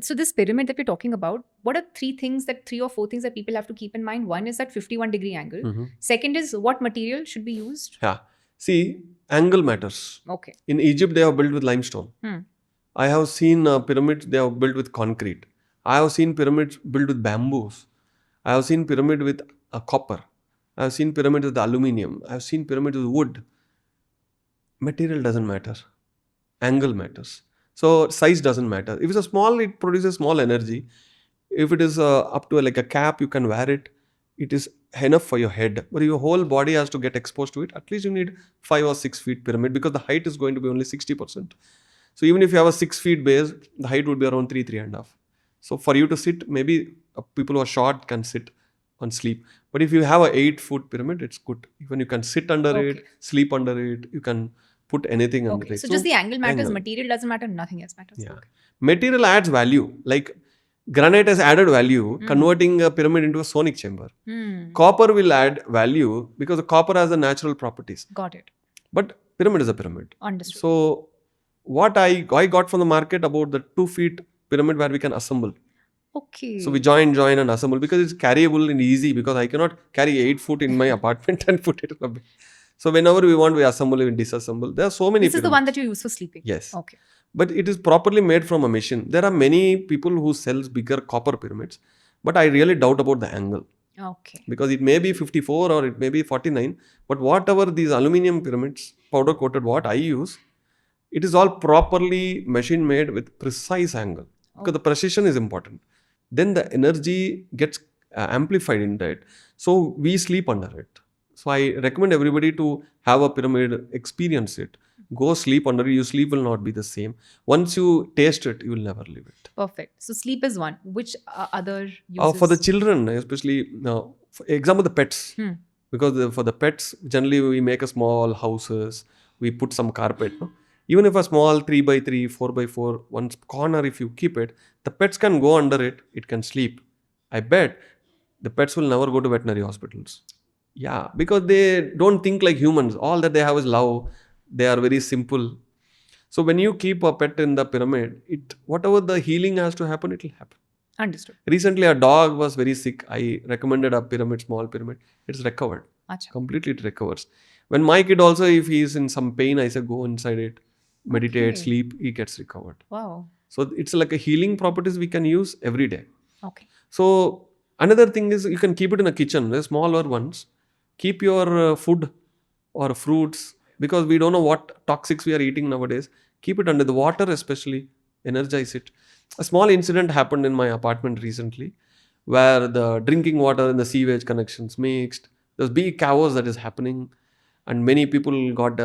So this pyramid that we're talking about, what are three or four things that people have to keep in mind? One is that 51-degree angle. Mhm. Second is what material should be used? Yeah. See, angle matters. Okay. In Egypt, they have built with limestone. I have seen pyramids, they have built with concrete. I have seen pyramids built with bamboos. I have seen pyramid with copper. I have seen pyramid with aluminium. I have seen pyramid with wood. Material doesn't matter. Angle matters. So size doesn't matter. If it's a small, it produces small energy. If it is up to like a cap, you can wear it. It is enough for your head. But your whole body has to get exposed to it. At least you need 5 or 6 feet pyramid because the height is going to be only 60%. So even if you have a 6 feet base, the height would be around 3.5. So for you to sit, maybe people who are short can sit on sleep. But if you have a 8-foot pyramid, it's good. Even you can sit under it, sleep under it. You can put anything under it. So just the angle matters. Material doesn't matter. Nothing else matters. Yeah. Material adds value. Like granite has added value, converting a pyramid into a sonic chamber. Copper will add value because the copper has the natural properties. Got it. But pyramid is a pyramid. Understood. So what I got from the market about the 2 feet pyramid where we can assemble. Okay. So we join and assemble because it's carryable and easy because I cannot carry 8 foot in my apartment and put it in a bed. So whenever we want, we assemble and disassemble. There are so many. This is the one that you use for sleeping? Yes. Okay. But it is properly made from a machine. There are many people who sells bigger copper pyramids, but I really doubt about the angle. Okay. Because it may be 54 or it may be 49, but whatever these aluminium pyramids, powder coated, what I use, it is all properly machine made with precise angle. Because the precision is important. Then the energy gets amplified in that. So we sleep under it. So I recommend everybody to have a pyramid, experience it. Go sleep under it. Your sleep will not be the same. Once you taste it, you will never leave it. Perfect. So sleep is one. Which other uses? For the children, especially, for example, the pets. Because for the pets, generally we make a small houses. We put some carpet. No? Even if a small 3x3, 4x4, one corner, if you keep it, the pets can go under it. It can sleep. I bet the pets will never go to veterinary hospitals. Yeah, because they don't think like humans. All that they have is love. They are very simple. So when you keep a pet in the pyramid, whatever the healing has to happen, it will happen. Understood. Recently, a dog was very sick. I recommended a pyramid, small pyramid. It's recovered. Achha. Completely it recovers. When my kid also, if he is in some pain, I say go inside it, meditate, sleep, he gets recovered. Wow. So it's like a healing properties we can use every day. Okay. So another thing is you can keep it in a kitchen, the smaller ones. Keep your food or fruits because we don't know what toxics we are eating nowadays. Keep it under the water, especially energize it. A small incident happened in my apartment recently where the drinking water and the sewage connections mixed. There's big chaos that is happening and many people got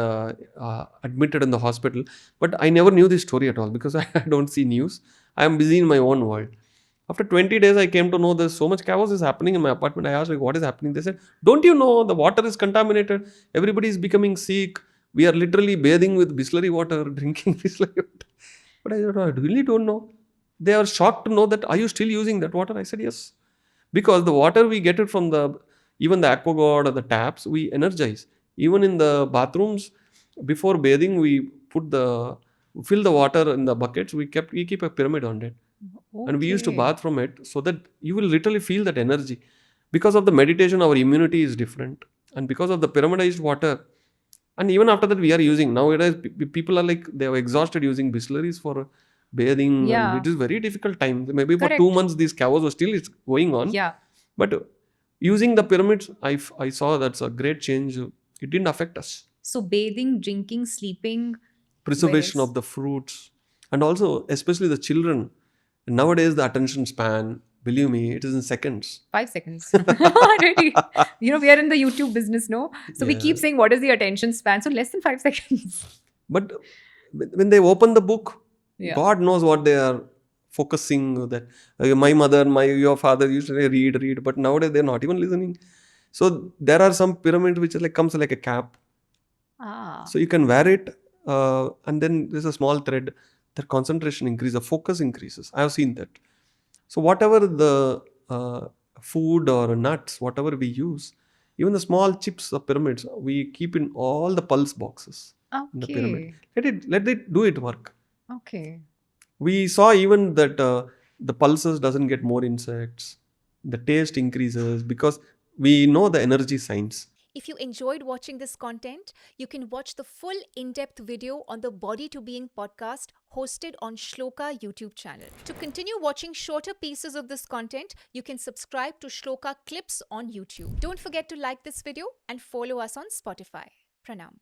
admitted in the hospital. But I never knew this story at all because I don't see news. I am busy in my own world. After 20 days, I came to know there's so much chaos is happening in my apartment. I asked, like, what is happening? They said, don't you know the water is contaminated? Everybody is becoming sick. We are literally bathing with Bisleri water, drinking Bisleri water. But I said, I really don't know. They are shocked to know that, are you still using that water? I said, yes. Because the water we get it from even the AquaGuard or the taps, we energize. Even in the bathrooms, before bathing, we fill the water in the buckets. We keep a pyramid on it. Okay. And we used to bath from it so that you will literally feel that energy. Because of the meditation, our immunity is different. And because of the pyramidized water, and even after that we are using, nowadays people are like, they are exhausted using Bisleris for bathing. Yeah. And it is very difficult time. Maybe Correct. for 2 months, these chaos was still going on. Yeah. But using the pyramids, I saw that's a great change. It didn't affect us. So bathing, drinking, sleeping. Preservation of the fruits. And also, especially the children. Nowadays, the attention span, believe me, it is in seconds. 5 seconds. Already. We are in the YouTube business, no? So we keep saying, what is the attention span? So less than 5 seconds. But when they open the book, God knows what they are focusing. That my mother, your father used to read. But nowadays, they're not even listening. So there are some pyramids which comes like a cap. So you can wear it. And then there's a small thread. Their concentration increases, the focus increases. I have seen that. So whatever the food or nuts, whatever we use, even the small chips or pyramids, we keep in all the pulse boxes in the pyramid. Let it do it work. Okay. We saw even that the pulses doesn't get more insects, the taste increases because we know the energy signs. If you enjoyed watching this content, you can watch the full in-depth video on the Body to Being podcast hosted on Shlloka YouTube channel. To continue watching shorter pieces of this content, you can subscribe to Shlloka Clips on YouTube. Don't forget to like this video and follow us on Spotify. Pranam.